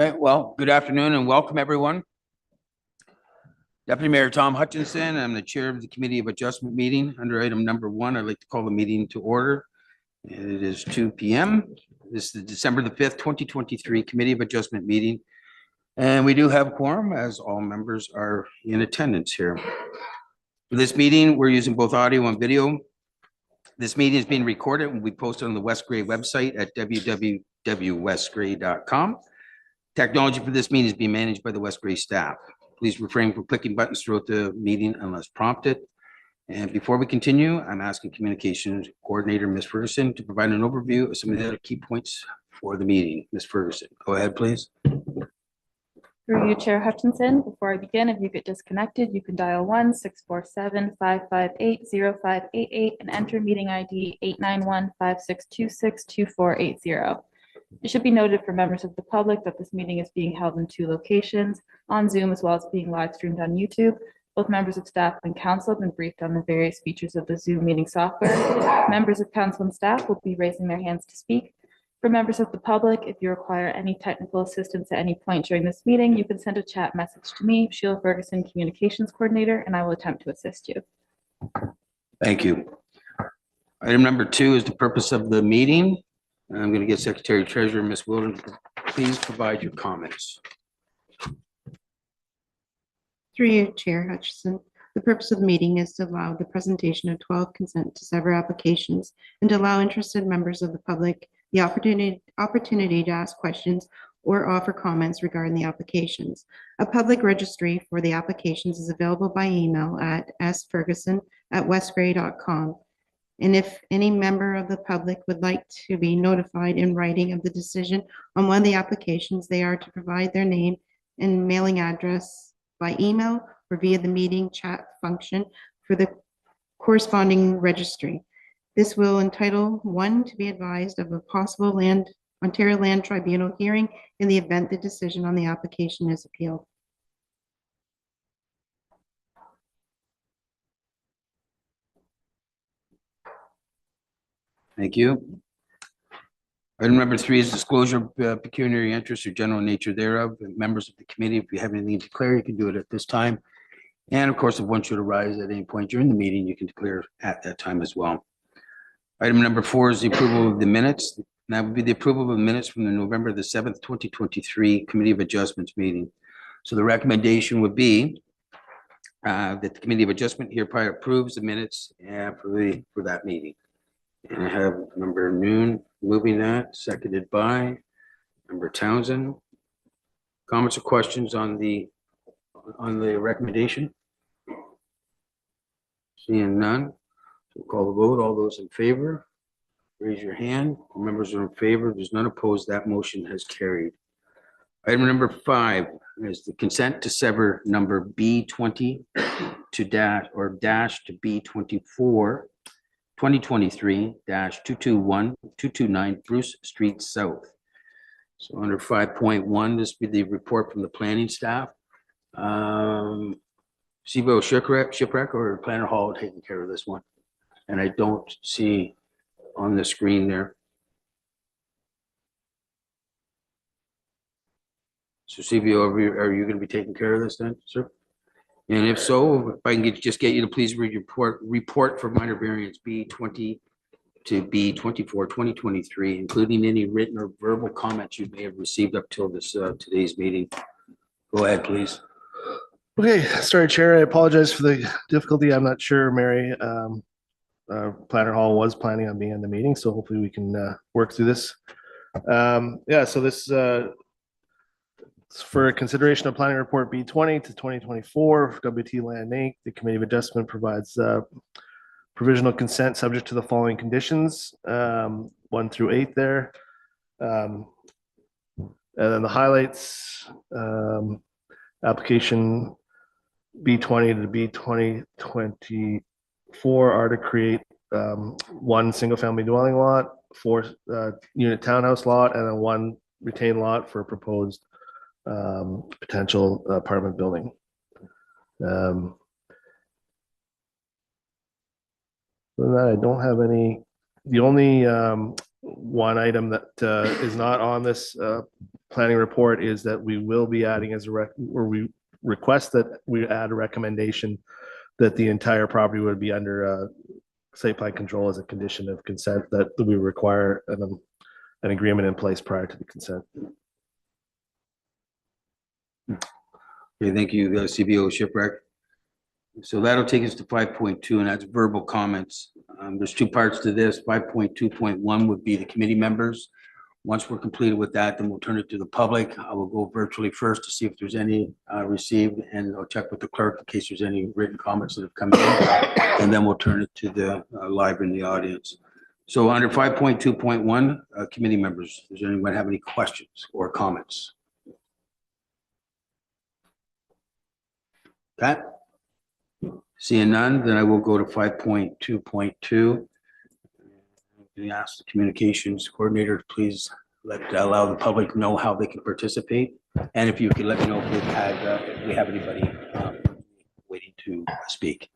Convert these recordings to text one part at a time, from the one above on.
Okay, well, good afternoon and welcome, everyone. Deputy Mayor Tom Hutchinson, I'm the chair of the Committee of Adjustment meeting. Under item number 1, I'd like to call the meeting to order. And it is 2 p.m. This is the December the 5th, 2023 Committee of Adjustment meeting. And we do have a quorum as all members are in attendance here. For this meeting, we're using both audio and video. This meeting is being recorded and we posted on the West Grey website at www.westgrey.com. Technology for this meeting is being managed by the West Grey staff. Please refrain from clicking buttons throughout the meeting unless prompted. And before we continue, I'm asking Communications Coordinator, Ms. Ferguson, to provide an overview of some of the other key points for the meeting. Ms. Ferguson, go ahead, please. Through you, Chair Hutchinson. Before I begin, if you get disconnected, you can dial 1-647-558-0588 and enter meeting ID 891-5626-2480. It should be noted for members of the public that this meeting is being held in 2 locations, on Zoom as well as being live streamed on YouTube. Both members of staff and council have been briefed on the various features of the Zoom meeting software. Members of council and staff will be raising their hands to speak. For members of the public, if you require any technical assistance at any point during this meeting, you can send a chat message to me, Sheila Ferguson, Communications Coordinator, and I will attempt to assist you. Thank you. Item number 2 is the purpose of the meeting. I'm going to get Secretary Treasurer, Ms. Wilden, to please provide your comments. Through you, Chair Hutchison. The purpose of the meeting is to allow the presentation of 12 consent to sever applications and to allow interested members of the public the opportunity to ask questions or offer comments regarding the applications. A public registry for the applications is available by email at sferguson@westgrey.com. And if any member of the public would like to be notified in writing of the decision on one of the applications, they are to provide their name and mailing address by email or via the meeting chat function for the corresponding registry. This will entitle one to be advised of a possible Ontario Land Tribunal hearing in the event the decision on the application is appealed. Thank you. Item number 3 is disclosure of pecuniary interest or general nature thereof. And members of the committee, if you have anything to declare, you can do it at this time. And of course, if one should arise at any point during the meeting, you can declare at that time as well. Item number 4 is the approval of the minutes. And that would be the approval of the minutes from the November the 7th, 2023 Committee of Adjustments meeting. So the recommendation would be that the Committee of Adjustment hereby approves the minutes for that meeting. And I have Member Noon moving that, seconded by Member Townsend. Comments or questions on the recommendation? Seeing none, we'll call the vote. All those in favor, raise your hand. All members are in favor. There's none opposed. That motion has carried. Item number 5 is the consent to sever number B20 to dash to B24. 2023-221-229 Bruce Street South. So under 5.1, this would be the report from the planning staff. Seabow Shipwreck or Planner Hall taking care of this one. And I don't see on the screen there. So CBO, are you going to be taking care of this then, sir? And if so, if I can just get you to please read your report for minor variance B20 to B24 2023, including any written or verbal comments you may have received up till this today's meeting. Go ahead, please. Okay, sorry, Chair. I apologize for the difficulty. I'm not sure Mary Planner Hall was planning on being in the meeting, so hopefully we can work through this. Yeah, so this for consideration of planning report B20 to 2024 WT Land Inc. The Committee of Adjustment provides provisional consent subject to the following conditions, 1 through 8 there. And then the highlights, application B20 to B2024 are to create 1 single family dwelling lot, 4 unit townhouse lot, and then 1 retained lot for proposed potential apartment building. Other than that, I don't have any. The only one item that is not on this planning report is that we will be adding or we request that we add a recommendation that the entire property would be under site plan control as a condition of consent, that we require an agreement in place prior to the consent. Okay, thank you, CBO Shipwreck. So that'll take us to 5.2, and that's verbal comments. There's two parts to this. 5.2.1 would be the committee members. Once we're completed with that, then we'll turn it to the public. I will go virtually first to see if there's any received, and I'll check with the clerk in case there's any written comments that have come in. And then we'll turn it to the live in the audience. So under 5.2.1, committee members, does anyone have any questions or comments? Pat? Seeing none, then I will go to 5.2.2. We ask the communications coordinator to please allow the public know how they can participate. And if you could let me know if we have anybody waiting to speak.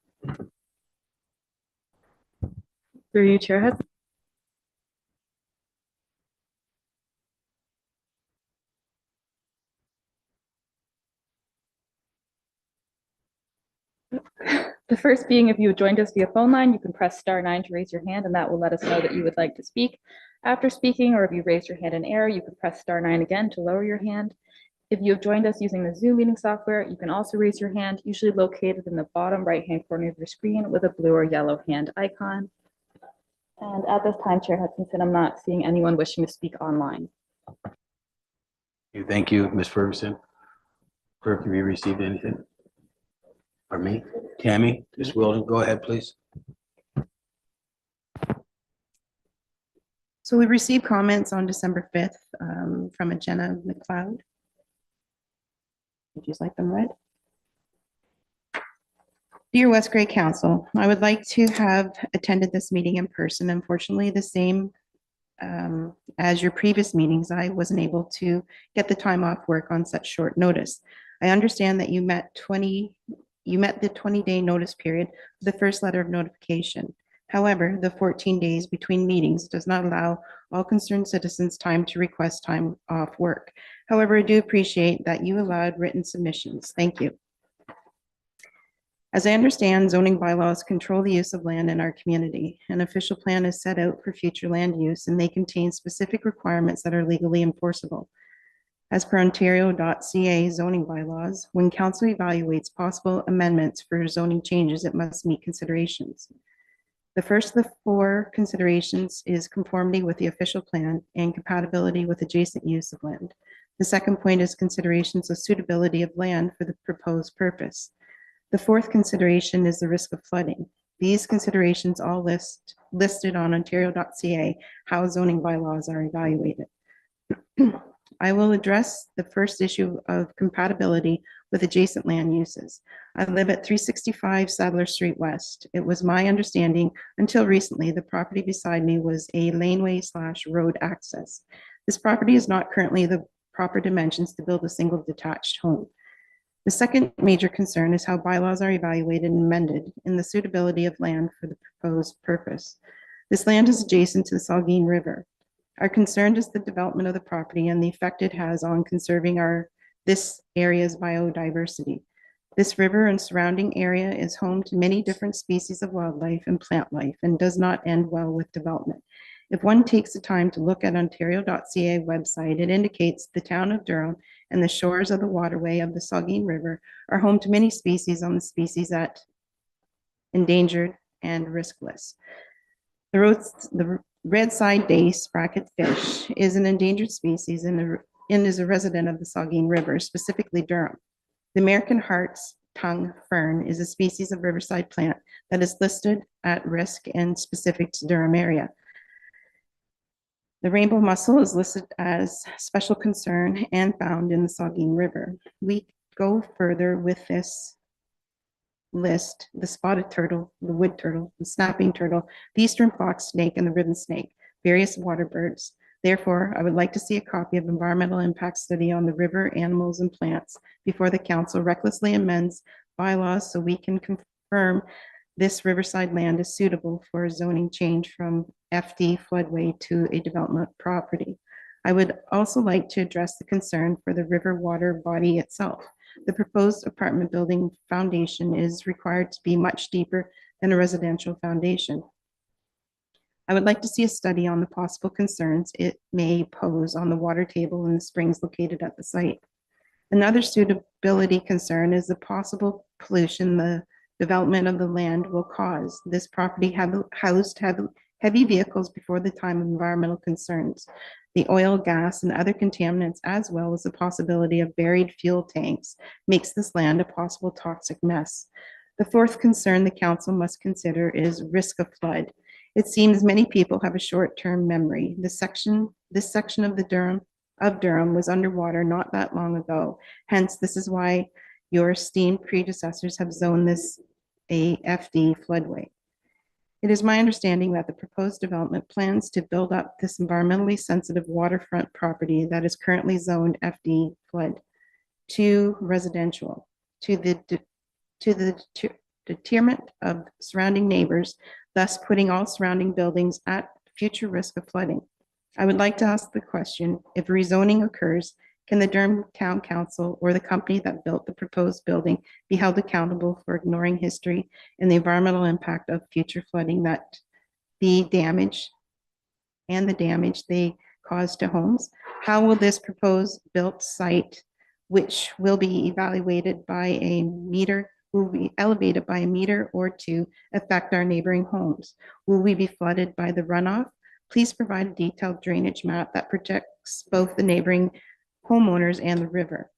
Through you, Chair Hudson. The first being, if you joined us via phone line, you can press *9 to raise your hand, and that will let us know that you would like to speak. After speaking, or if you raised your hand in error, you can press *9 again to lower your hand. If you have joined us using the Zoom meeting software, you can also raise your hand, usually located in the bottom right-hand corner of your screen with a blue or yellow hand icon. And at this time, Chair Hutchinson, I'm not seeing anyone wishing to speak online. Thank you, Ms. Ferguson. Clerk, have you received anything? Pardon me? Tammy, Ms. Wilden, go ahead, please. So we received comments on December 5th from a Jenna McLeod. Would you like them read? Dear West Grey Council, I would like to have attended this meeting in person. Unfortunately, the same as your previous meetings, I wasn't able to get the time off work on such short notice. I understand that you met the 20-day notice period for the first letter of notification. However, the 14 days between meetings does not allow all concerned citizens time to request time off work. However, I do appreciate that you allowed written submissions. Thank you. As I understand, zoning bylaws control the use of land in our community. An official plan is set out for future land use, and they contain specific requirements that are legally enforceable. As per Ontario.ca zoning bylaws, when council evaluates possible amendments for zoning changes, it must meet considerations. The first of the four considerations is conformity with the official plan and compatibility with adjacent use of land. The second point is considerations of suitability of land for the proposed purpose. The fourth consideration is the risk of flooding. These considerations all listed on Ontario.ca how zoning bylaws are evaluated. I will address the first issue of compatibility with adjacent land uses. I live at 365 Sadler Street West. It was my understanding until recently the property beside me was a laneway/road access. This property is not currently the proper dimensions to build a single detached home. The second major concern is how bylaws are evaluated and amended in the suitability of land for the proposed purpose. This land is adjacent to the Saugeen River. Our concern is the development of the property and the effect it has on conserving this area's biodiversity. This river and surrounding area is home to many different species of wildlife and plant life and does not end well with development. If one takes the time to look at Ontario.ca website, it indicates the town of Durham and the shores of the waterway of the Saugeen River are home to many species on the species at endangered and risk list. The red-side dace fish is an endangered species and is a resident of the Saugeen River, specifically Durham. The American Hart's tongue fern is a species of riverside plant that is listed at risk and specific to Durham area. The rainbow mussel is listed as special concern and found in the Saugeen River. We go further with this list: the spotted turtle, the wood turtle, the snapping turtle, the eastern fox snake, and the ribbon snake, various water birds. Therefore, I would like to see a copy of environmental impact study on the river, animals, and plants before the council recklessly amends bylaws so we can confirm this riverside land is suitable for a zoning change from FD floodway to a development property. I would also like to address the concern for the river water body itself. The proposed apartment building foundation is required to be much deeper than a residential foundation. I would like to see a study on the possible concerns it may pose on the water table in the springs located at the site. Another suitability concern is the possible pollution the development of the land will cause. This property housed heavy vehicles before the time of environmental concerns. The oil, gas, and other contaminants, as well as the possibility of buried fuel tanks, makes this land a possible toxic mess. The fourth concern the council must consider is risk of flood. It seems many people have a short-term memory. This section of Durham was underwater not that long ago. Hence, this is why your esteemed predecessors have zoned this a FD floodway. It is my understanding that the proposed development plans to build up this environmentally sensitive waterfront property that is currently zoned FD flood to residential, to the detriment of surrounding neighbors, thus putting all surrounding buildings at future risk of flooding. I would like to ask the question, if rezoning occurs, can the Durham Town Council or the company that built the proposed building be held accountable for ignoring history and the environmental impact of future flooding that the damage they cause to homes? How will this proposed built site, which will be evaluated by a meter, will be elevated by a meter or two, affect our neighboring homes? Will we be flooded by the runoff? Please provide a detailed drainage map that protects both the neighboring homeowners and the river.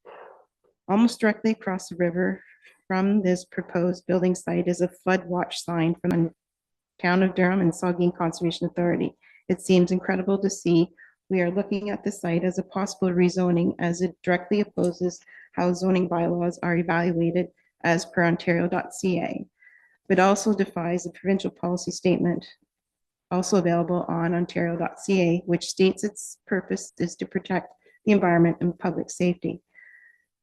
Almost directly across the river from this proposed building site is a flood watch sign from the Town of Durham and Saugeen Conservation Authority. It seems incredible to see we are looking at the site as a possible rezoning, as it directly opposes how zoning bylaws are evaluated as per Ontario.ca, but also defies a provincial policy statement also available on Ontario.ca, which states its purpose is to protect the environment and public safety.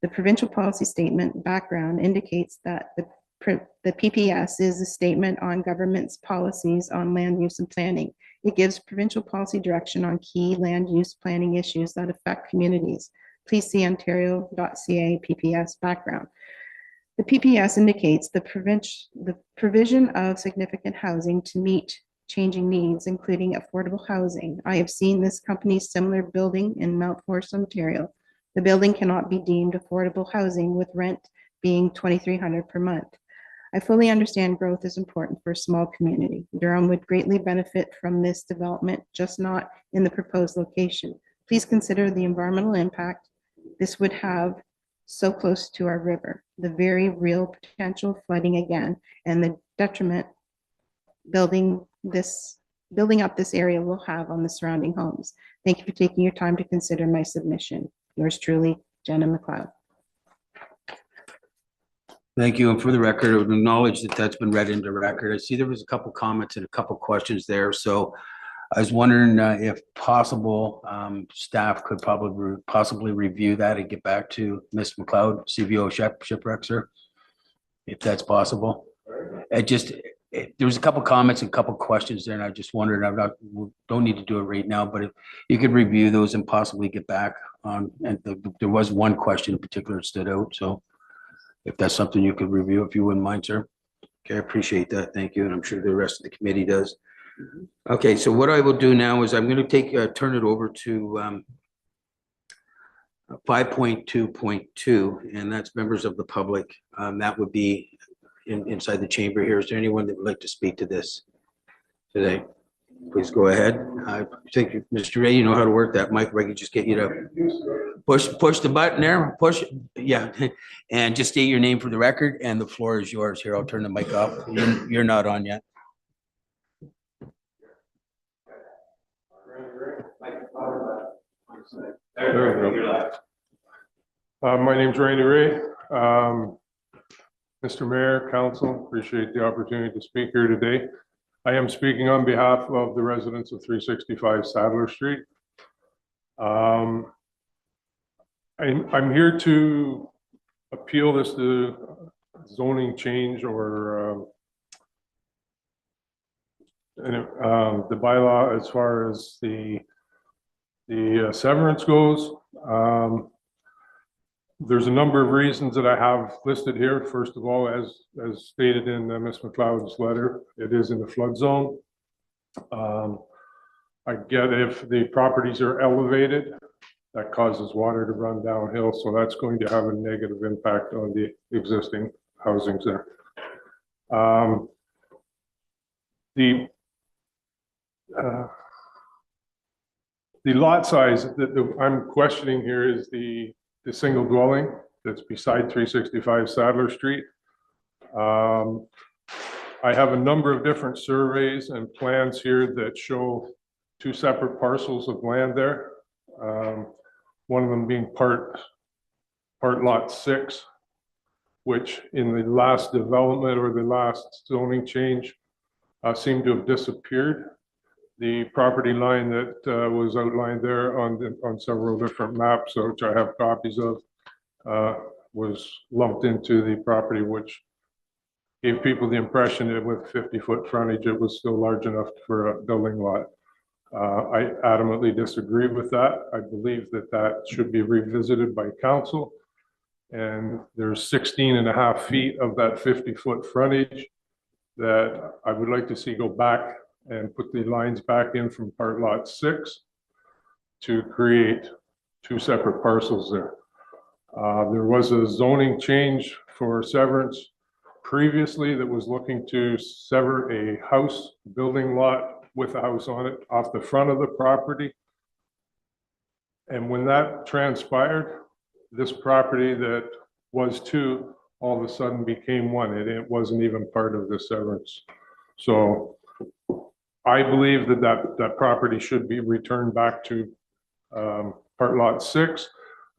The provincial policy statement background indicates that the PPS is a statement on government's policies on land use and planning. It gives provincial policy direction on key land use planning issues that affect communities. Please see Ontario.ca PPS background. The PPS indicates the provision of significant housing to meet changing needs, including affordable housing. I have seen this company's similar building in Mount Forest, Ontario. The building cannot be deemed affordable housing with rent being $2,300 per month. I fully understand growth is important for a small community. Durham would greatly benefit from this development, just not in the proposed location. Please consider the environmental impact this would have so close to our river, the very real potential flooding again, and the detriment building up this area will have on the surrounding homes. Thank you for taking your time to consider my submission. Yours truly, Jenna McLeod. Thank you. And for the record, I would acknowledge that that's been read into record. I see there was a couple comments and a couple questions there. So I was wondering if possible, staff could possibly review that and get back to Ms. McLeod, CVO Shipwrecker, if that's possible. There was a couple comments and a couple questions there, and I just wondered, we don't need to do it right now, but if you could review those and possibly get back on, and there was one question in particular that stood out. So if that's something you could review, if you wouldn't mind, sir. Okay, I appreciate that. Thank you. And I'm sure the rest of the committee does. Okay, so what I will do now is I'm going to turn it over to 5.2.2, and that's members of the public. That would be inside the chamber here. Is there anyone that would like to speak to this today? Please go ahead. I think, Mr. Ray, you know how to work that mic. I can just get you to push the button there. Push, yeah, and just state your name for the record. And the floor is yours. Here, I'll turn the mic off. You're not on yet. There we go. My name's Randy Ray. Mr. Mayor, Council, appreciate the opportunity to speak here today. I am speaking on behalf of the residents of 365 Sadler Street. I'm here to appeal this to zoning change or the bylaw as far as the the severance goes, there's a number of reasons that I have listed here. First of all, as stated in Ms. McLeod's letter, it is in the flood zone. I get if the properties are elevated, that causes water to run downhill, so that's going to have a negative impact on the existing housings there. The lot size that I'm questioning here is the single dwelling that's beside 365 Sadler Street. I have a number of different surveys and plans here that show two separate parcels of land there. One of them being part lot 6, which in the last development or the last zoning change seemed to have disappeared. The property line that was outlined there on several different maps, which I have copies of, was lumped into the property, which gave people the impression that with 50-foot frontage, it was still large enough for a building lot. I adamantly disagree with that. I believe that that should be revisited by council. And there's 16.5 feet of that 50-foot frontage that I would like to see go back and put the lines back in from part lot 6 to create two separate parcels there. There was a zoning change for severance previously that was looking to sever a house building lot with a house on it off the front of the property. And when that transpired, this property that was 2 all of a sudden became 1, and it wasn't even part of the severance. So I believe that that property should be returned back to part lot 6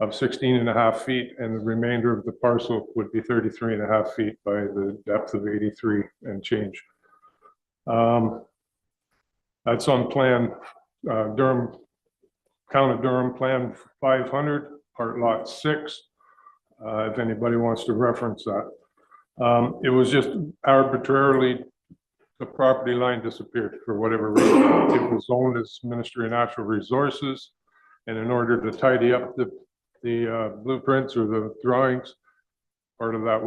of 16.5 feet, and the remainder of the parcel would be 33.5 feet by the depth of 83 and change. That's on plan Durham, Town of Durham Plan 500, part lot 6. If anybody wants to reference that. It was just arbitrarily, the property line disappeared for whatever reason. It was owned as Ministry of Natural Resources, and in order to tidy up the blueprints or the drawings, part of that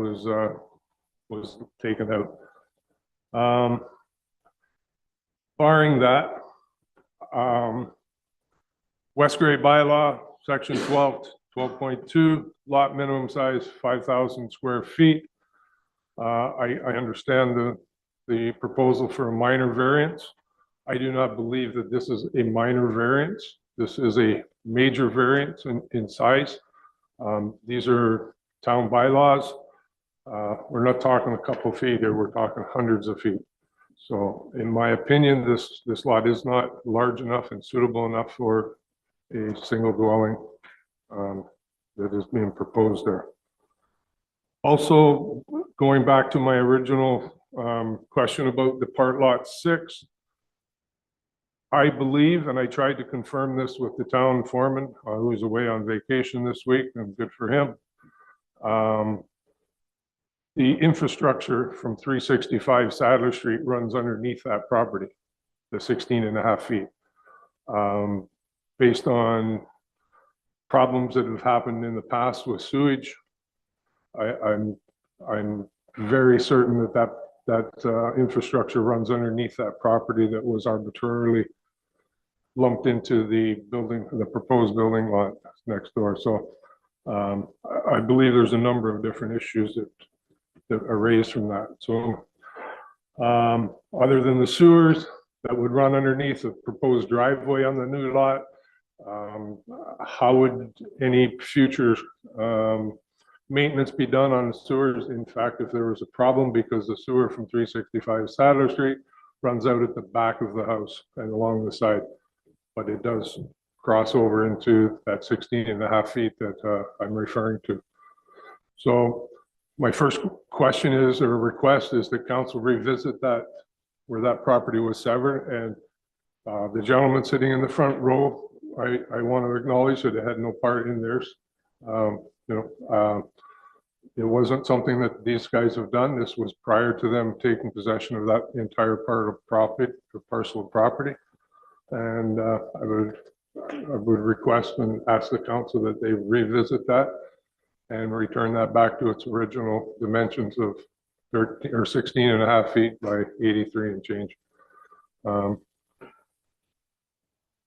was taken out. Barring that, West Grey bylaw, section 12.2, lot minimum size 5,000 square feet. I understand the proposal for a minor variance. I do not believe that this is a minor variance. This is a major variance in size. These are town bylaws. We're not talking a couple feet here, we're talking hundreds of feet. So in my opinion, this lot is not large enough and suitable enough for a single dwelling that is being proposed there. Also, going back to my original question about the part lot 6, I believe, and I tried to confirm this with the town foreman, who's away on vacation this week, and good for him. The infrastructure from 365 Sadler Street runs underneath that property, the 16.5 feet. Based on problems that have happened in the past with sewage, I'm very certain that infrastructure runs underneath that property that was arbitrarily lumped into the proposed building lot next door. So I believe there's a number of different issues that are raised from that. So other than the sewers that would run underneath the proposed driveway on the new lot, how would any future maintenance be done on the sewers? In fact, if there was a problem, because the sewer from 365 Sadler Street runs out at the back of the house and along the side, but it does cross over into that 16.5 feet that I'm referring to. So my first question is, or request is, that council revisit that, where that property was severed. And the gentleman sitting in the front row, I want to acknowledge that it had no part in theirs. It wasn't something that these guys have done. This was prior to them taking possession of that entire part of property, or parcel of property. And I would I would request and ask the council that they revisit that and return that back to its original dimensions of 13 or 16 and a half feet by 83 and change.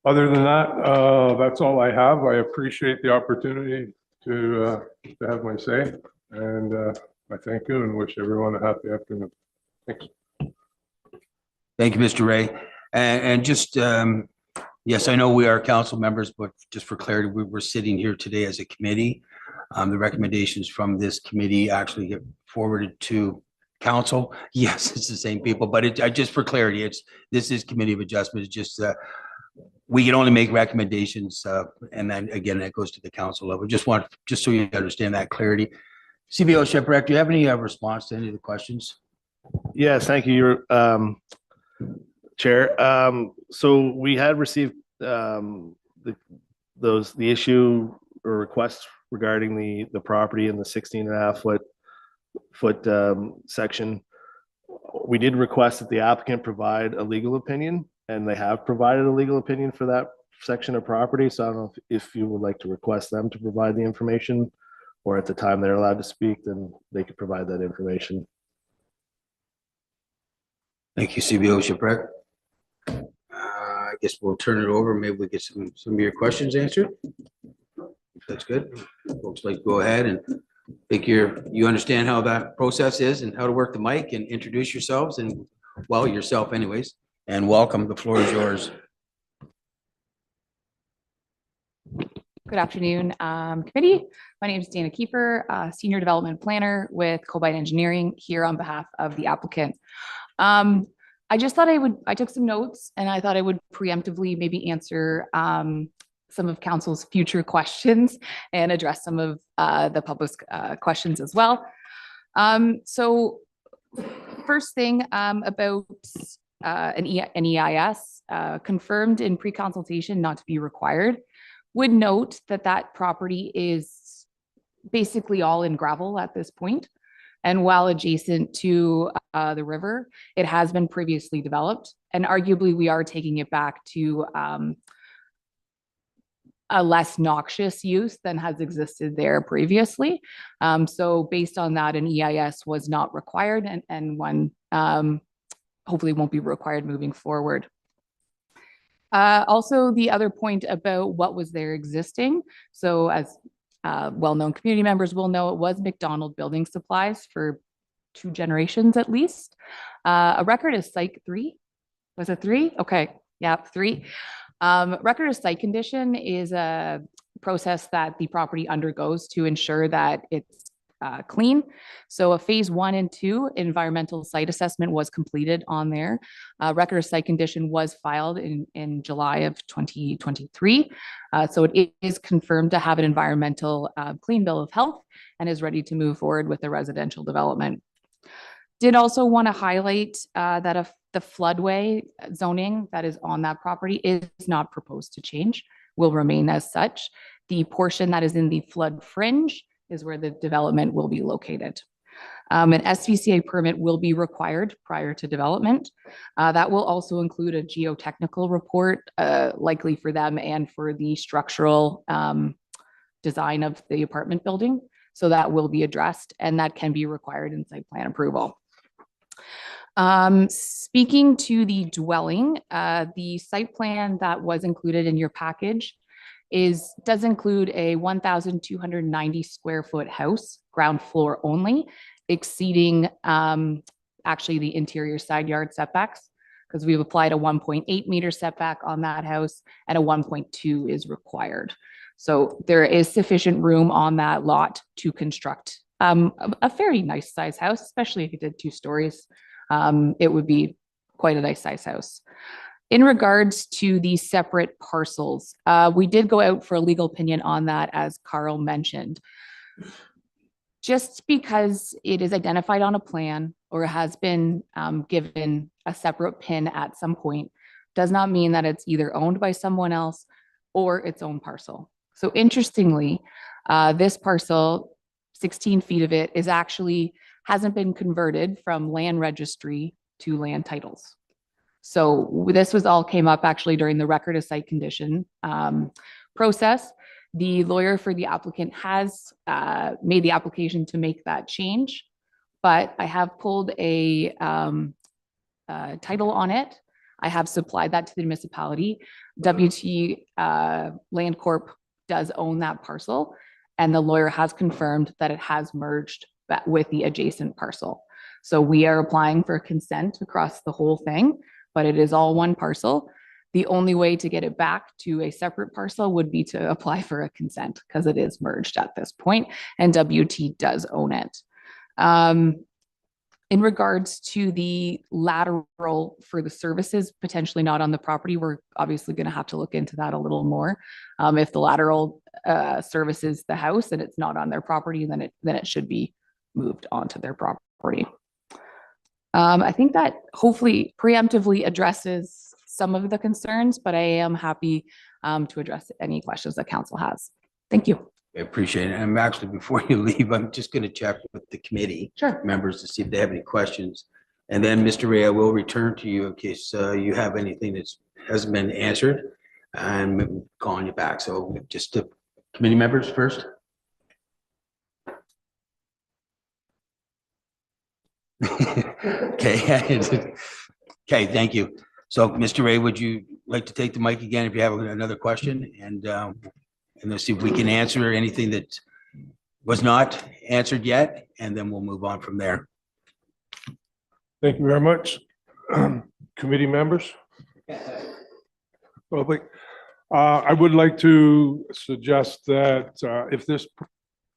Other than that, that's all I have. I appreciate the opportunity to have my say, and I thank you and wish everyone a happy afternoon. Thanks. Thank you, Mr. Ray. And just, yes, I know we are council members, but just for clarity, we're sitting here today as a committee. The recommendations from this committee actually get forwarded to council. Yes, it's the same people, but just for clarity, this is Committee of Adjustment. It's just, we can only make recommendations, and then again, that goes to the council level. Just so you understand that clarity. CBO Shipwreck, do you have any response to any of the questions? Yes, thank you, your Chair. So we had received the issue or requests regarding the property in the 16.5 foot section. We did request that the applicant provide a legal opinion, and they have provided a legal opinion for that section of property. So I don't know if you would like to request them to provide the information, or at the time they're allowed to speak, then they could provide that information. Thank you, CBO Shipwreck. I guess we'll turn it over. Maybe we get some of your questions answered. If that's good. Folks, like go ahead and think you understand how that process is and how to work the mic and introduce yourselves and, well, yourself anyways, and welcome. The floor is yours. Good afternoon, committee. My name is Dana Kiefer, Senior Development Planner with Cobite Engineering here on behalf of the applicant. I just thought I took some notes and I thought I would preemptively maybe answer some of council's future questions and address some of the public's questions as well. So first thing about an EIS confirmed in pre-consultation not to be required. Would note that property is basically all in gravel at this point. And while adjacent to the river, it has been previously developed. And arguably we are taking it back to a less noxious use than has existed there previously. So based on that, an EIS was not required and one hopefully won't be required moving forward. Also, the other point about what was there existing. So as well-known community members will know, it was McDonald Building Supplies for 2 generations at least. A record of site 3. Was it 3? Okay, yeah, 3. Record of site condition is a process that the property undergoes to ensure that it's clean. So a phase 1 and 2 environmental site assessment was completed on there. Record of site condition was filed in July of 2023. So it is confirmed to have an environmental clean bill of health and is ready to move forward with the residential development. Did also want to highlight that the floodway zoning that is on that property is not proposed to change, will remain as such. The portion that is in the flood fringe is where the development will be located. An SVCA permit will be required prior to development. That will also include a geotechnical report, likely for them and for the structural design of the apartment building. So that will be addressed and that can be required in site plan approval. Speaking to the dwelling, the site plan that was included in your package does include a 1,290 square foot house, ground floor only, exceeding actually the interior side yard setbacks, because we've applied a 1.8 meter setback on that house and a 1.2 is required. So there is sufficient room on that lot to construct a very nice size house, especially if you did 2 stories. It would be quite a nice size house. In regards to the separate parcels, we did go out for a legal opinion on that, as Carl mentioned. Just because it is identified on a plan or has been given a separate PIN at some point, does not mean that it's either owned by someone else or its own parcel. So interestingly, this parcel, 16 feet of it, hasn't been converted from land registry to land titles. So this was all came up actually during the record of site condition process. The lawyer for the applicant has made the application to make that change, but I have pulled a title on it. I have supplied that to the municipality. WT Land Corp does own that parcel, and the lawyer has confirmed that it has merged with the adjacent parcel. So we are applying for consent across the whole thing, but it is all one parcel. The only way to get it back to a separate parcel would be to apply for a consent because it is merged at this point, and WT does own it. In regards to the lateral for the services potentially not on the property, we're obviously going to have to look into that a little more. If the lateral services the house and it's not on their property, then it should be moved onto their property. I think that hopefully preemptively addresses some of the concerns, but I am happy to address any questions that council has. Thank you. I appreciate it. And actually, before you leave, I'm just going to check with the committee Sure. members to see if they have any questions. And then, Mr. Ray, I will return to you in case you have anything that hasn't been answered. I'm calling you back. So just the committee members first. Okay. Okay, thank you. So, Mr. Ray, would you like to take the mic again if you have another question? And let's see if we can answer anything that was not answered yet, and then we'll move on from there. Thank you very much. Committee members. Public. I would like to suggest that if this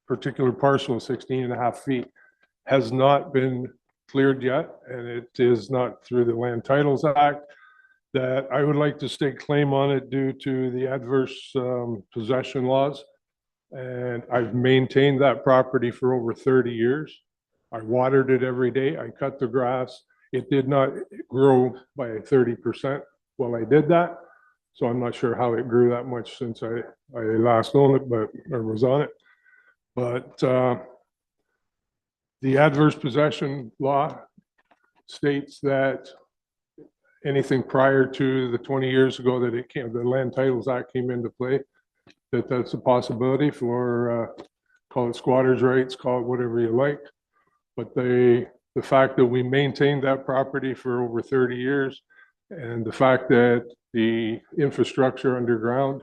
particular parcel of 16.5 feet has not been cleared yet, and it is not through the Land Titles Act, that I would like to stake claim on it due to the adverse possession laws. And I've maintained that property for over 30 years. I watered it every day. I cut the grass. It did not grow by 30% while I did that. So I'm not sure how it grew that much since I last owned it, but or was on it. But the adverse possession law states that anything prior to the 20 years ago that it came, the Land Titles Act came into play, that's a possibility for, call it squatters' rights, call it whatever you like. But the fact that we maintained that property for over 30 years and the fact that the infrastructure underground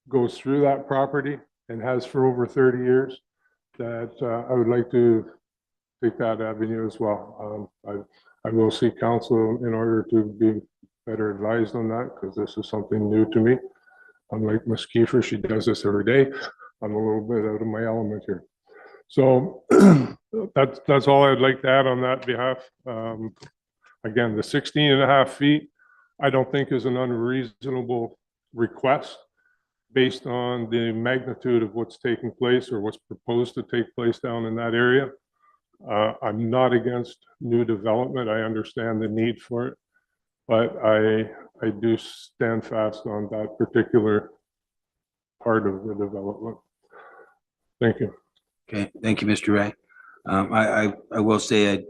goes through that property and has for over 30 years, that I would like to take that avenue as well. I will seek counsel in order to be better advised on that because this is something new to me. Unlike Ms. Kiefer, she does this every day. I'm a little bit out of my element here. So that's all I'd like to add on that behalf. Again, the 16.5 feet, I don't think is an unreasonable request based on the magnitude of what's taking place or what's proposed to take place down in that area. I'm not against new development. I understand the need for it, but I do stand fast on that particular part of the development. Thank you. Okay, thank you, Mr. Ray. I will say,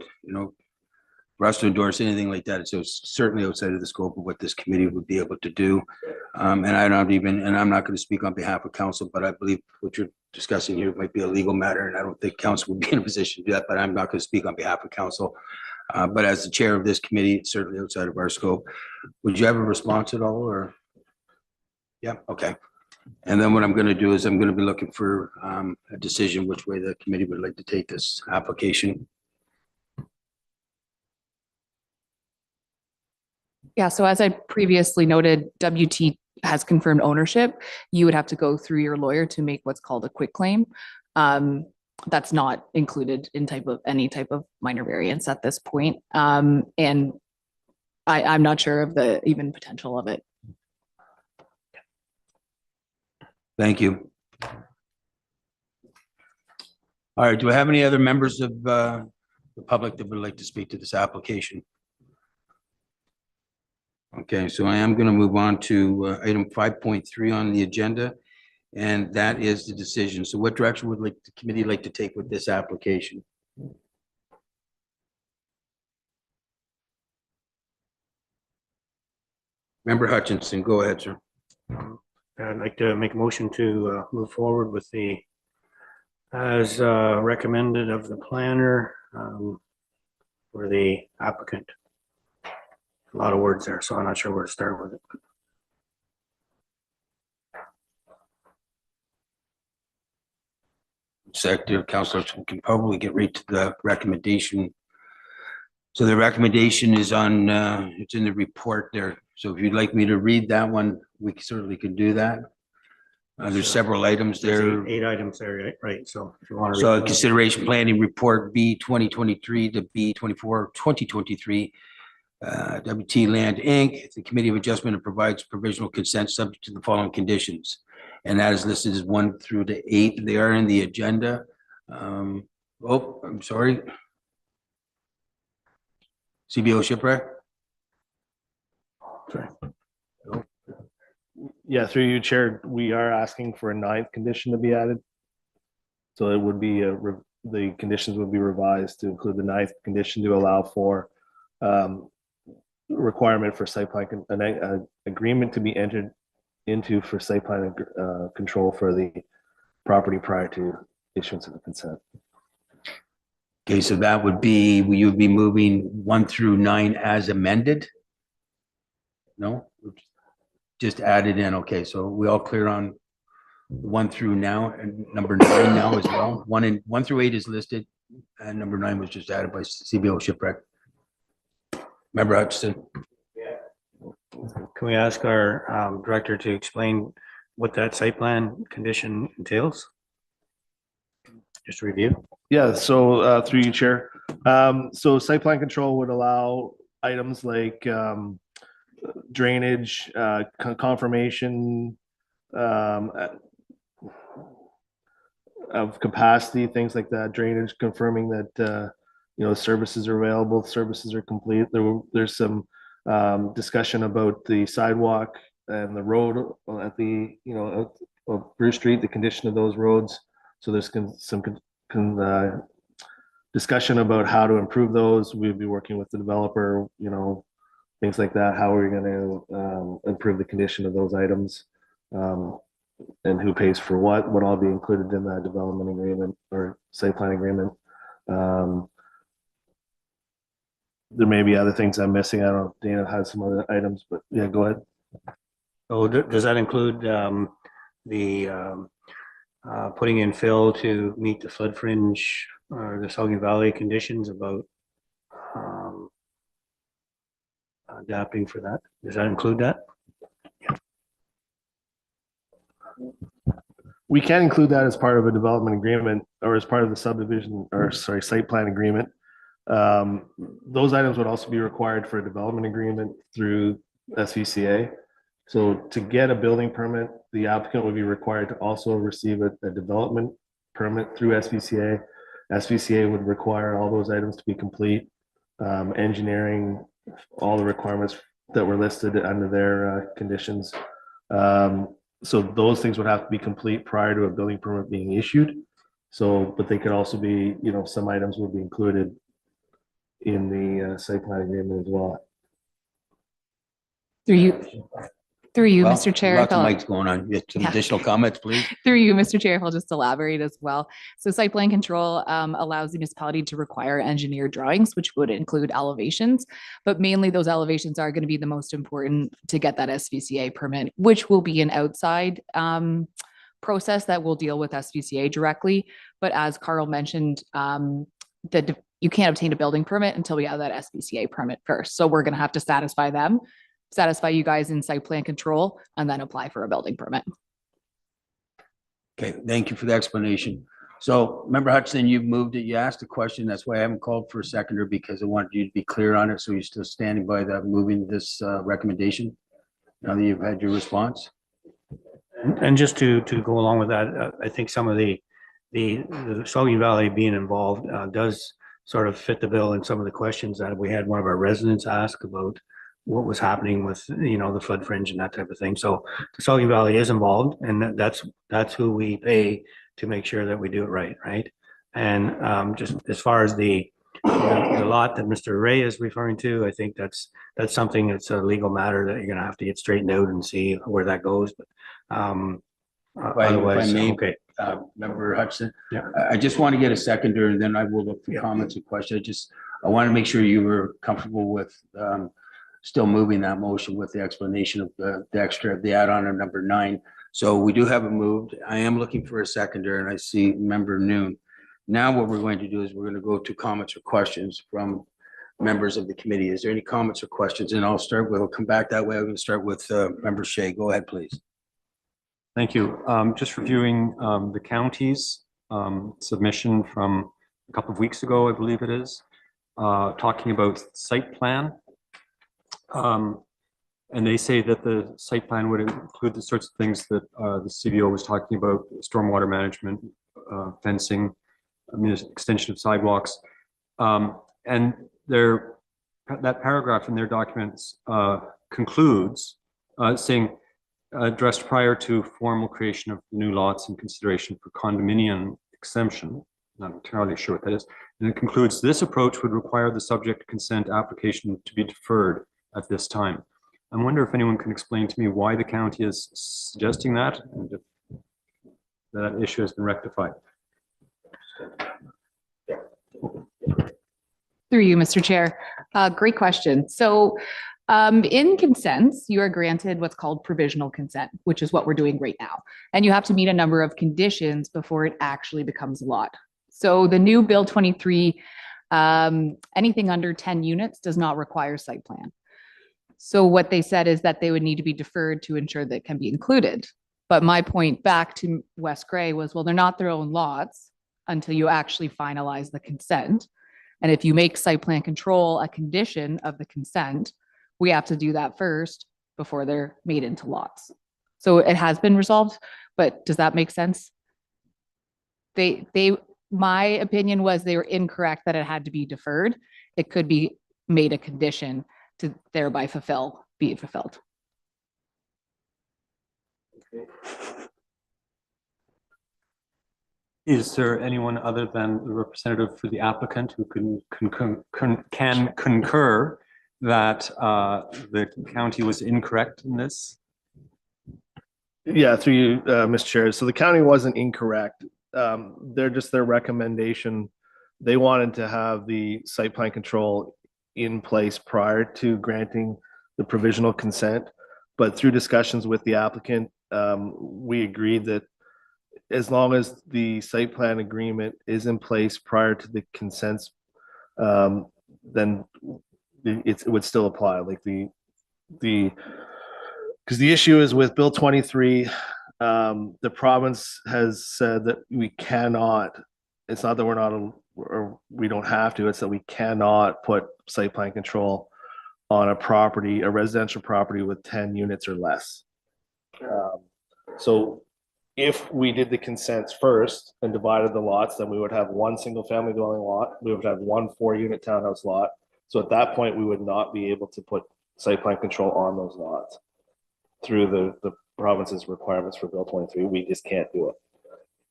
for us to endorse anything like that, it's certainly outside of the scope of what this committee would be able to do. And I'm not going to speak on behalf of council, but I believe what you're discussing here might be a legal matter, and I don't think council would be in a position to do that, but I'm not going to speak on behalf of council. But as the chair of this committee, it's certainly outside of our scope. Would you have a response at all, or? Yeah, okay. And then what I'm going to do is I'm going to be looking for a decision which way the committee would like to take this application. Yeah, so as I previously noted, WT has confirmed ownership. You would have to go through your lawyer to make what's called a quick claim. That's not included in any type of minor variance at this point. And I'm not sure of the even potential of it. Thank you. All right, do I have any other members of the public that would like to speak to this application? Okay, so I am going to move on to item 5.3 on the agenda, and that is the decision. So what direction would the committee like to take with this application? Member Hutchinson, go ahead, sir. I'd like to make a motion to move forward with the, as recommended of the planner for the applicant. A lot of words there, so I'm not sure where to start with it. Secretary, Councilor, can probably get right to the recommendation. So the recommendation is on, it's in the report there. So if you'd like me to read that one, we certainly can do that. There's several items there. There's 8 items there, right? So if you want to. So consideration planning report B 2023 to B 2023. WT Land Inc., the Committee of Adjustment provides provisional consent subject to the following conditions. And that is listed as 1 through to 8. They are in the agenda. Oh, I'm sorry. CBO Shipwreck? Sorry. Yeah, through you, Chair, we are asking for a 9th condition to be added. So it would be the conditions would be revised to include the 9th condition to allow for requirement for site plan, an agreement to be entered into for site plan control for the property prior to issuance of the consent. Okay, so that would be, you would be moving 1 through 9 as amended? No? Just added in. Okay, so we all clear on 1 through now and number 9 now as well? 1 through 8 is listed and number 9 was just added by CBO Shipwreck. Member Hutchinson? Can we ask our director to explain what that site plan condition entails? Just a review. Yeah, so through you, Chair. So site plan control would allow items like drainage, confirmation of capacity, things like that, drainage, confirming that services are available, services are complete. There's some discussion about the sidewalk and the road at the of Bruce Street, the condition of those roads. So there's some discussion about how to improve those. We'd be working with the developer, things like that. How are we going to improve the condition of those items, and who pays for what would all be included in that development agreement or site plan agreement. There may be other things I'm missing. I don't know if Dana has some other items, but yeah, go ahead. Oh, does that include the putting in fill to meet the flood fringe or the Sauget Valley conditions about adapting for that? Does that include that? We can include that as part of a development agreement or as part of the subdivision or site plan agreement. Those items would also be required for a development agreement through SVCA. So to get a building permit, the applicant would be required to also receive a development permit through SVCA. SVCA would require all those items to be complete, engineering, all the requirements that were listed under their conditions. So those things would have to be complete prior to a building permit being issued. So, but they could also be, some items would be included in the site plan agreement as well. Through you, Well, Mr. Chair. Lots of I'll- mics going on. You have some Yeah. additional comments, please? Through you, Mr. Chair, if I'll just elaborate as well. So site plan control allows the municipality to require engineered drawings, which would include elevations, but mainly those elevations are going to be the most important to get that SVCA permit, which will be an outside process that will deal with SVCA directly. But as Carl mentioned, you can't obtain a building permit until we have that SVCA permit first. So we're going to have to satisfy them, satisfy you guys in site plan control, and then apply for a building permit. Okay, thank you for the explanation. So Member Hudson, you've moved it. You asked a question. That's why I haven't called for a seconder, because I wanted you to be clear on it. So you're still standing by that, moving this recommendation now that you've had your response? And just to go along with that, I think some of the Sauget Valley being involved does sort of fit the bill in some of the questions that we had one of our residents ask about what was happening with, the flood fringe and that type of thing. So the Sauget Valley is involved, and that's who we pay to make sure that we do it right. And just as far as the the lot that Mr. Ray is referring to, I think that's something that's a legal matter that you're gonna have to get straightened out and see where that goes, but, If I otherwise, may, okay. Member Hudson. Yeah. I just want to get a seconder and then I will look for Yeah. comments and questions. I want to make sure you were comfortable with still moving that motion with the explanation of the add-on of number 9. So we do have it moved. I am looking for a seconder and I see Member Noon. Now what we're going to do is we're going to go to comments or questions from members of the committee. Is there any comments or questions? And we'll come back that way. I'm going to start with Member Shea. Go ahead, please. Thank you. Just reviewing the county's submission from a couple of weeks ago, I believe it is, talking about site plan. And they say that the site plan would include the sorts of things that the CBO was talking about: stormwater management, fencing, extension of sidewalks. And that paragraph in their documents concludes saying, addressed prior to formal creation of new lots in consideration for condominium exemption. Not entirely sure what that is. And it concludes, this approach would require the subject consent application to be deferred at this time. I wonder if anyone can explain to me why the county is suggesting that and if that issue has been rectified. Through you, Mr. Chair. Great question. So in consents, you are granted what's called provisional consent, which is what we're doing right now. And you have to meet a number of conditions before it actually becomes a lot. So the new Bill 23, anything under 10 units does not require site plan. So what they said is that they would need to be deferred to ensure that it can be included. But my point back to Wes Gray was, well, they're not their own lots until you actually finalize the consent. And if you make site plan control a condition of the consent, we have to do that first before they're made into lots. So it has been resolved, but does that make sense? My opinion was they were incorrect that it had to be deferred. It could be made a condition to thereby be fulfilled. Is there anyone other than the representative for the applicant who can concur that the county was incorrect in this? Yeah, through you, Mr. Chair. So the county wasn't incorrect. Their recommendation. They wanted to have the site plan control in place prior to granting the provisional consent. But through discussions with the applicant, we agreed that as long as the site plan agreement is in place prior to the consents, then it would still apply. Like because the issue is with Bill 23, the province has said that we cannot. It's not that we're not or we don't have to. It's that we cannot put site plan control on a residential property with 10 units or less. So if we did the consents first and divided the lots, then we would have one single family dwelling lot. We would have one 4-unit townhouse lot. So at that point, we would not be able to put site plan control on those lots through the province's requirements for Bill 23. We just can't do it.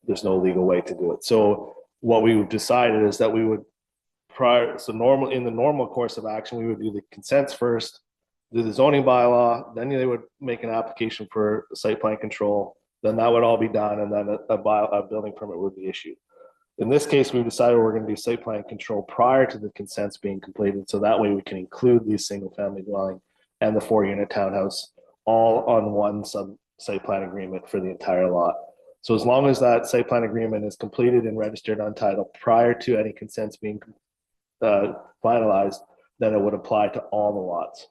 There's no legal way to do it. So what we decided is that we would in the normal course of action, we would do the consents first, do the zoning bylaw, then they would make an application for site plan control. Then that would all be done, and then a building permit would be issued. In this case, we decided we're going to do site plan control prior to the consents being completed, so that way we can include the single family dwelling and the 4-unit townhouse all on one site plan agreement for the entire lot. So as long as that site plan agreement is completed and registered on title prior to any consents being finalized, then it would apply to all the lots.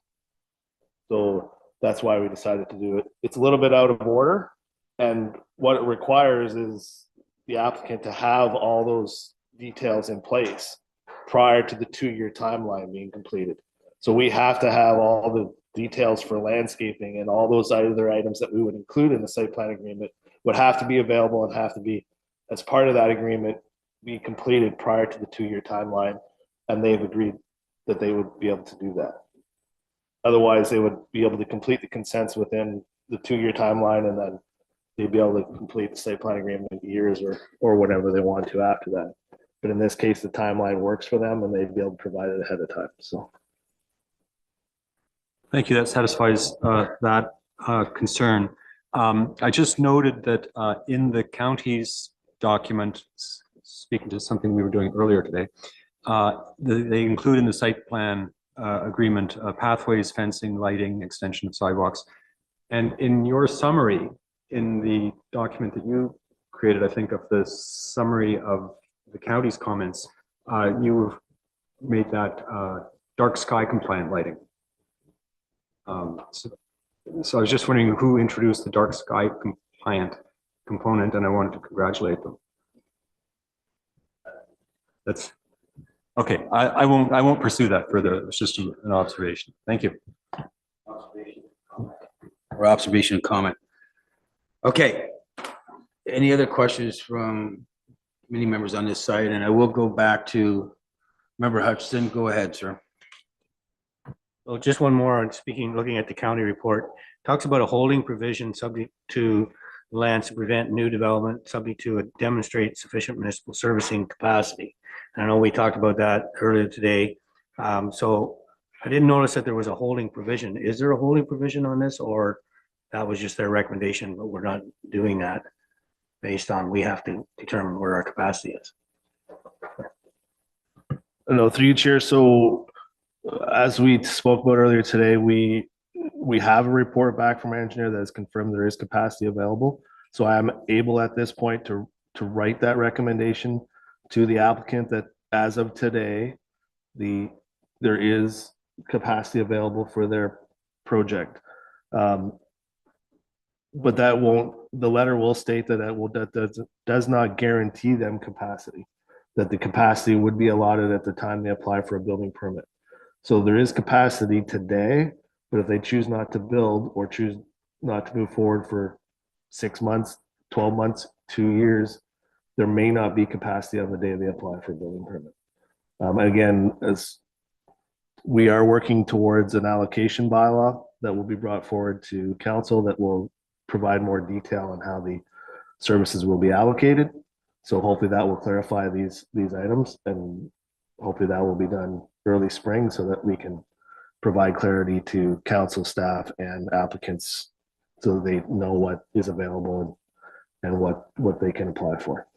So that's why we decided to do it. It's a little bit out of order, and what it requires is the applicant to have all those details in place prior to the 2-year timeline being completed. So we have to have all the details for landscaping and all those other items that we would include in the site plan agreement would have to be available and have to be, as part of that agreement, be completed prior to the 2-year timeline. And they've agreed that they would be able to do that. Otherwise, they would be able to complete the consents within the 2-year timeline, and then they'd be able to complete the site plan agreement in years or whatever they want to after that. But in this case, the timeline works for them and they'd be able to provide it ahead of time, so. Thank you. That satisfies that concern. I just noted that in the county's document, speaking to something we were doing earlier today, they include in the site plan agreement pathways, fencing, lighting, extension of sidewalks. And in your summary, in the document that you created, I think, of the summary of the county's comments, you made that dark sky compliant lighting. So I was just wondering who introduced the dark sky compliant component, and I wanted to congratulate them. That's okay. I won't pursue that further. It's just an observation. Thank you. Or observation and comment. Okay. Any other questions from committee members on this side? And I will go back to Member Hutchinson. Go ahead, sir. Well, just one more on speaking, looking at the county report, talks about a holding provision subject to lands to prevent new development, subject to a demonstrate sufficient municipal servicing capacity. I know we talked about that earlier today. So I didn't notice that there was a holding provision. Is there a holding provision on this, or that was just their recommendation, but we're not doing that based on, we have to determine where our capacity is? No, through you, Chair. So as we spoke about earlier today, we have a report back from our engineer that has confirmed there is capacity available. So I am able at this point to write that recommendation to the applicant that as of today, there is capacity available for their project. But that won't, the letter will state that does not guarantee them capacity, that the capacity would be allotted at the time they apply for a building permit. So there is capacity today, but if they choose not to build or choose not to move forward for 6 months, 12 months, 2 years, there may not be capacity on the day they apply for a building permit. Again, as we are working towards an allocation bylaw that will be brought forward to council that will provide more detail on how the services will be allocated. So hopefully that will clarify these items, and hopefully that will be done early spring so that we can provide clarity to council staff and applicants so they know what is available and what they can apply for.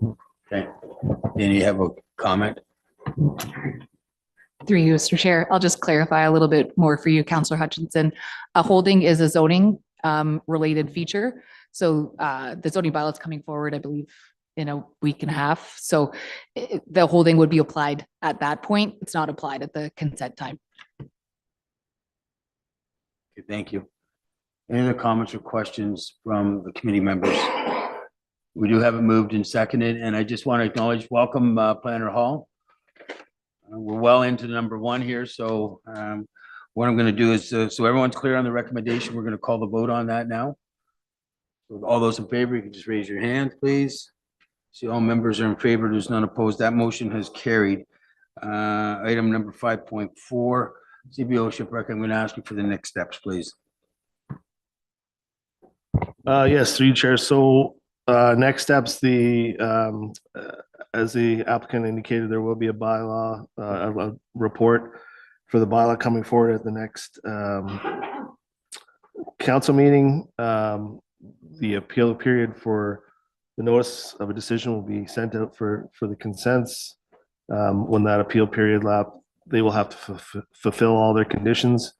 Okay. And you have a comment? Through you, Mr. Chair, I'll just clarify a little bit more for you, Councillor Hutchinson. A holding is a zoning related feature. So the zoning bylaw is coming forward, I believe, in a week and a half. So the holding would be applied at that point. It's not applied at the consent time. Okay, thank you. Any other comments or questions from the committee members? We do have it moved and seconded, and I just want to acknowledge, welcome Planner Hall. We're well into number 1 here, so what I'm going to do is, so everyone's clear on the recommendation, we're going to call the vote on that now. So all those in favor, you can just raise your hand, please. See, all members are in favor. There's none opposed. That motion has carried. Item number 5.4, CBO Shipwreck. I'm going to ask you for the next steps, please. Yes, through you, Chair. So next steps, as the applicant indicated, there will be a bylaw, a report for the bylaw coming forward at the next council meeting. The appeal period for the notice of a decision will be sent out for the consents. When that appeal period lapses, they will have to fulfill all their conditions.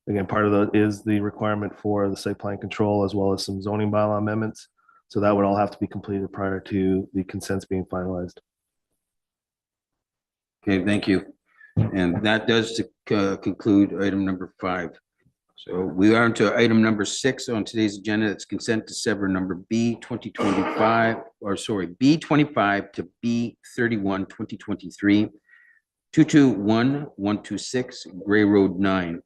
Again, part of that is the requirement for the site plan control as well as some zoning bylaw amendments. So that would all have to be completed prior to the consents being finalized. Okay, thank you. And that does conclude item number 5. So we are into item number 6 on today's agenda. That's consent to sever number B 2025, or sorry, B25 to B31 2023, 221126 Gray Road 9.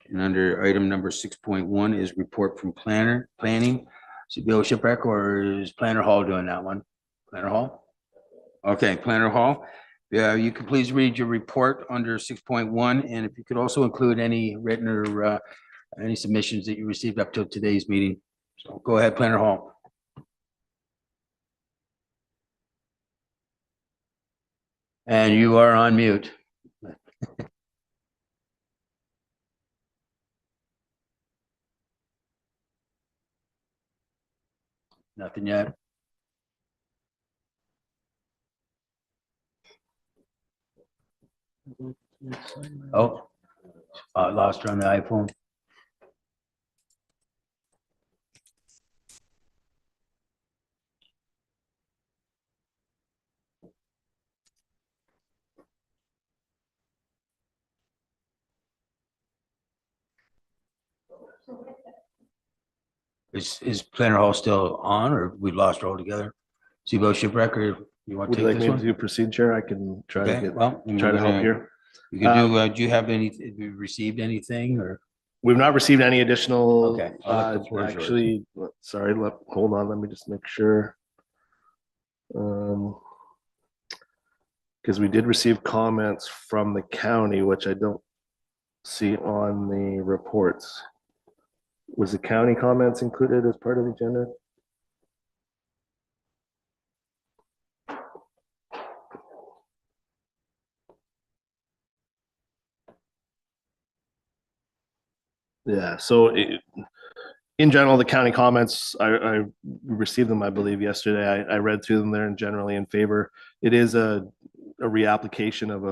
And under item number 6.1 is report from planning. CBO Shipwreck, or is Planner Hall doing that one? Planner Hall? Okay, Planner Hall. Yeah, you can please read your report under 6.1, and if you could also include any written or any submissions that you received up to today's meeting. So go ahead, Planner Hall. And you are on mute. Nothing yet. Oh, lost her on the iPhone. Is Planner Hall still on, or we lost her altogether? Seabow Shipwreck, or you want Would to you take like this me to one? do procedure? I can try to Okay, get, well, try to help here. You can do you have any, have you received anything, or? We've not received any additional, Okay, I'll let the floor is yours. actually, sorry, hold on, let me just make sure. Because we did receive comments from the county, which I don't see on the reports. Was the county comments included as part of the agenda? Yeah, so in general, the county comments, I received them, I believe, yesterday. I read through them. They're generally in favor. It is a reapplication of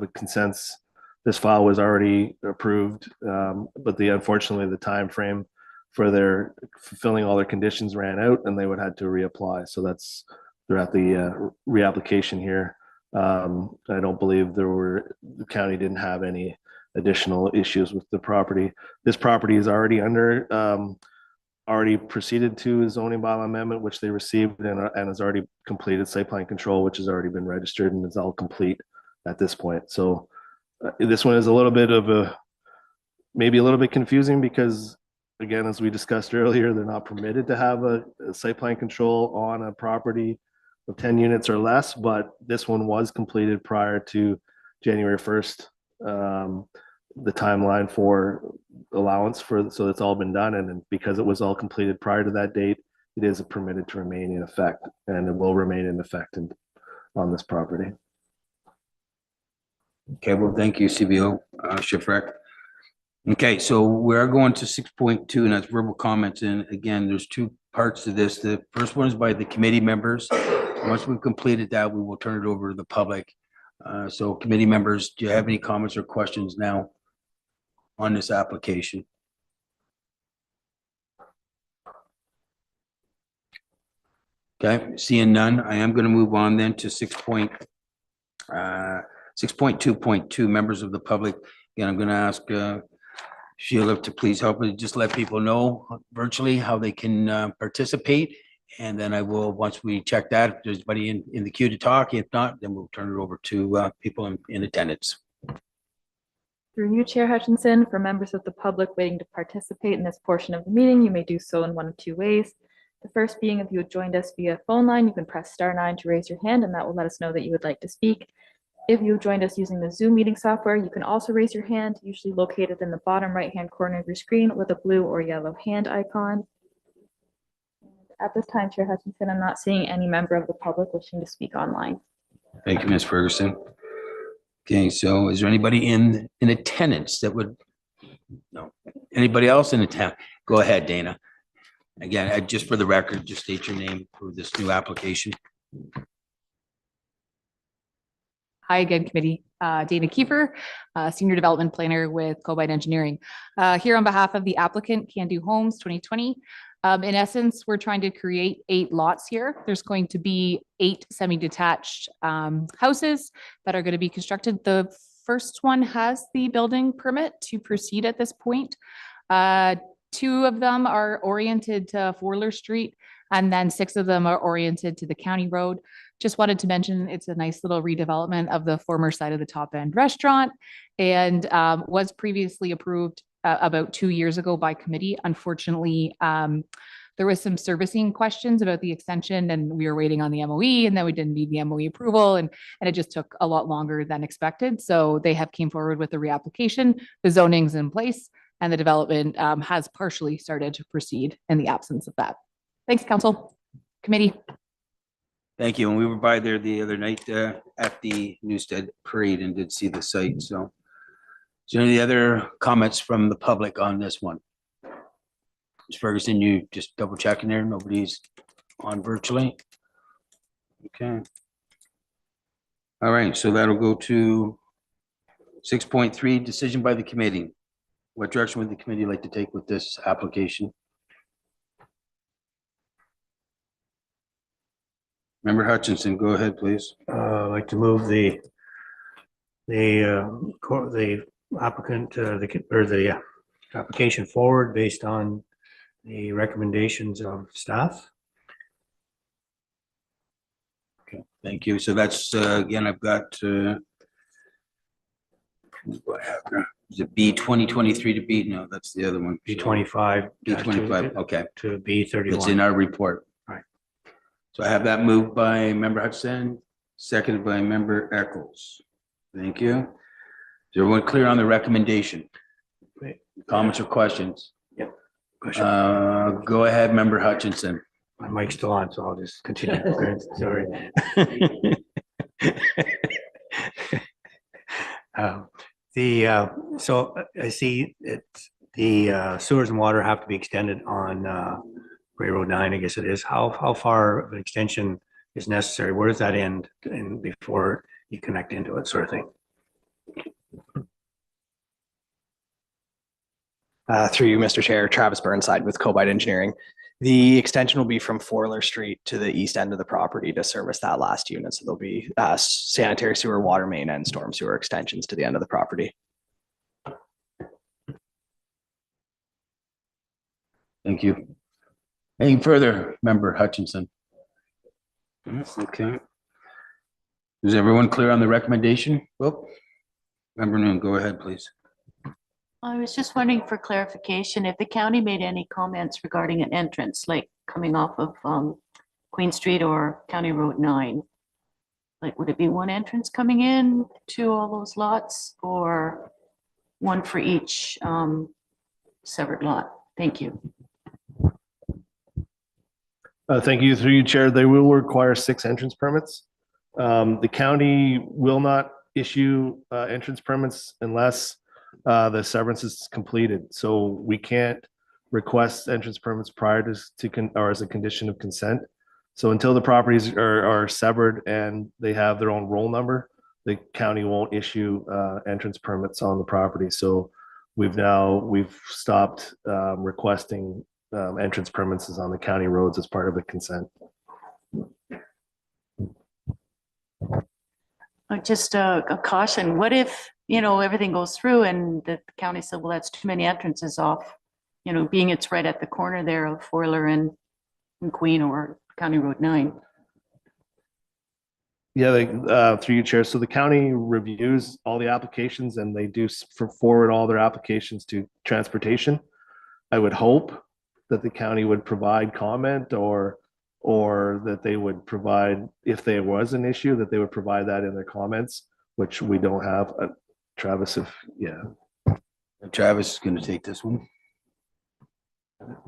a consents. This file was already approved, but unfortunately the time frame for their fulfilling all their conditions ran out, and they would have to reapply. So they're at the reapplication here. I don't believe the county didn't have any additional issues with the property. This property is already already proceeded to a zoning bylaw amendment, which they received, and has already completed site plan control, which has already been registered and is all complete at this point. So this one is a little bit of maybe a little bit confusing because, again, as we discussed earlier, they're not permitted to have a site plan control on a property of 10 units or less, but this one was completed prior to January 1st. The timeline for allowance so it's all been done, and because it was all completed prior to that date, it is permitted to remain in effect, and it will remain in effect on this property. Okay, well, thank you, CBO Shipwreck. Okay, so we're going to 6.2, and that's verbal comments. And again, there's two parts to this. The first one is by the committee members. Once we've completed that, we will turn it over to the public. So committee members, do you have any comments or questions now on this application? Okay, seeing none, I am going to move on then to 6.2.2, members of the public. Again, I'm going to ask Sheila to please help me just let people know virtually how they can participate. And then I will, once we check that, if there's anybody in the queue to talk, if not, then we'll turn it over to people in attendance. Through you, Chair Hutchinson, for members of the public waiting to participate in this portion of the meeting, you may do so in one of two ways. The first being, if you had joined us via phone line, you can press *9 to raise your hand, and that will let us know that you would like to speak. If you joined us using the Zoom meeting software, you can also raise your hand, usually located in the bottom right-hand corner of your screen with a blue or yellow hand icon. At this time, Chair Hutchinson, I'm not seeing any member of the public wishing to speak online. Thank you, Ms. Ferguson. Okay, so is there anybody in attendance that would, no, anybody else in attendance? Go ahead, Dana. Again, just for the record, just state your name for this new application. Hi again, committee. Dana Kiefer, Senior Development Planner with Cobite Engineering. Here on behalf of the applicant, Can Do Homes 2020. In essence, we're trying to create 8 lots here. There's going to be 8 semi-detached houses that are going to be constructed. The first one has the building permit to proceed at this point. 2 of them are oriented to Forler Street, and then 6 of them are oriented to the county road. Just wanted to mention it's a nice little redevelopment of the former site of the Top End restaurant, and was previously approved about 2 years ago by committee. Unfortunately, there was some servicing questions about the extension, and we were waiting on the MOE, and then we didn't need the MOE approval, and it just took a lot longer than expected. So they have came forward with the reapplication. The zoning's in place, and the development has partially started to proceed in the absence of that. Thanks, council, committee. Thank you. And we were by there the other night at the Newstead Parade and did see the site, so. Is there any other comments from the public on this one? Ms. Ferguson, you just double checking there, nobody's on virtually? Okay. All right, so that'll go to 6.3, decision by the committee. What direction would the committee like to take with this application? Member Hutchinson, go ahead, please. I'd like to move the applicant, the application forward based on the recommendations of staff. Okay, thank you. So that's, again, I've got, what I have there? Is it B 2023 to B? No, that's the other one. B25. B25, okay. To B31. It's in our report. Right. So I have that moved by member Hutchinson, seconded by member Eccles. Thank you. Is everyone clear on the recommendation? Wait. Comments or questions? Yep. Question. Go ahead, member Hutchinson. My mic's still on, so I'll just continue. Okay, sorry. So I see it, the sewers and water have to be extended on Railroad 9, I guess it is. How far of an extension is necessary? Where does that end and before you connect into it, sort of thing? Through you, Mr. Chair, Travis Burnside with Cobite Engineering. The extension will be from Forler Street to the east end of the property to service that last unit. So there'll be sanitary sewer, water main, and storm sewer extensions to the end of the property. Thank you. Any further, member Hutchinson? Okay. Is everyone clear on the recommendation? Well, member Noon, go ahead, please. I was just wondering for clarification, if the county made any comments regarding an entrance, like coming off of Queen Street or County Road 9? Like, would it be one entrance coming in to all those lots or one for each severed lot? Thank you. Thank you. Through you, Chair. They will require 6 entrance permits. The county will not issue entrance permits unless the severance is completed. So we can't request entrance permits prior to or as a condition of consent. So until the properties are severed and they have their own roll number, the county won't issue entrance permits on the property. So we've stopped requesting entrance permits on the county roads as part of the consent. Just a caution, what if, everything goes through and the county said, well, that's too many entrances off, being it's right at the corner there of Forler and Queen or County Road 9. Yeah, through you, Chair. So the county reviews all the applications and they do forward all their applications to transportation. I would hope that the county would provide comment or that they would provide, if there was an issue, that they would provide that in their comments, which we don't have. Travis, Travis is going to take this one.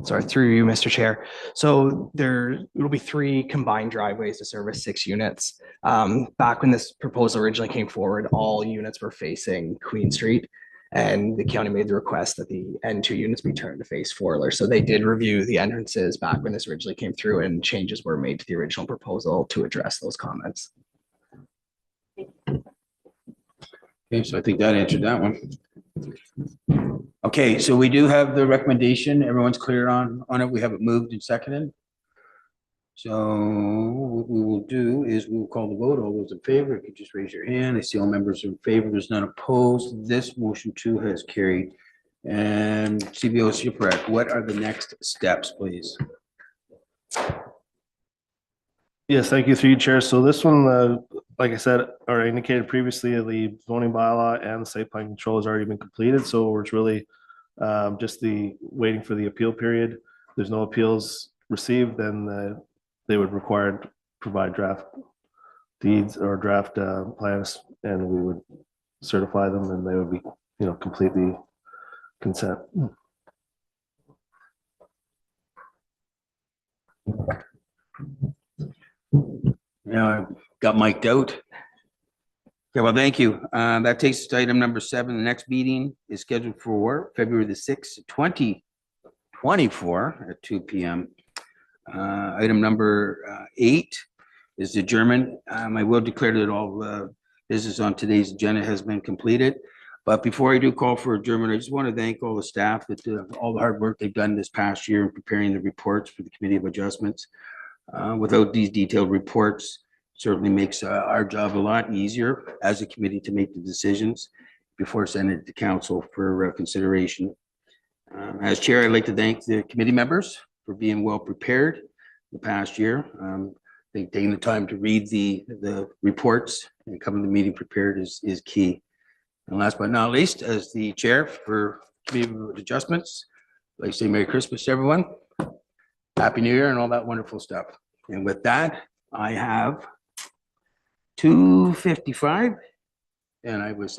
Sorry, through you, Mr. Chair. So there will be 3 combined driveways to service 6 units. Back when this proposal originally came forward, all units were facing Queen Street, and the county made the request that the N2 units be turned to face Forler. So they did review the entrances back when this originally came through, and changes were made to the original proposal to address those comments. Okay, so I think that answered that one. Okay, so we do have the recommendation. Everyone's clear on it. We have it moved and seconded. So what we will do is we'll call the vote. All those in favor, if you just raise your hand. I see all members are in favor. There's none opposed. This motion too has carried. And CBO Shipwreck, what are the next steps, please? yes, thank you, through you, Chair. So this one, like I said, or indicated previously, the zoning bylaw and the site plan control has already been completed. So it's really just waiting for the appeal period. There's no appeals received, then they would provide draft deeds or draft plans, and we would certify them, and they would be, completely consent. Yeah, I got mic'd out. Okay, well, thank you. That takes us to item number 7. The next meeting is scheduled for February the 6th, 2024 at 2 p.m. Item number 8 is adjournment. I will declare that all business on today's agenda has been completed. But before I do call for adjournment, I just want to thank all the staff that all the hard work they've done this past year in preparing the reports for the Committee of Adjustments. Without these detailed reports, certainly makes our job a lot easier as a committee to make the decisions before sending it to council for consideration. As chair, I'd like to thank the committee members for being well prepared the past year. I think taking the time to read the reports and coming to the meeting prepared is key. And last but not least, as the chair for Committee of Adjustments, I'd like to say Merry Christmas to everyone. Happy New Year and all that wonderful stuff. And with that, I have 2:55 and I would say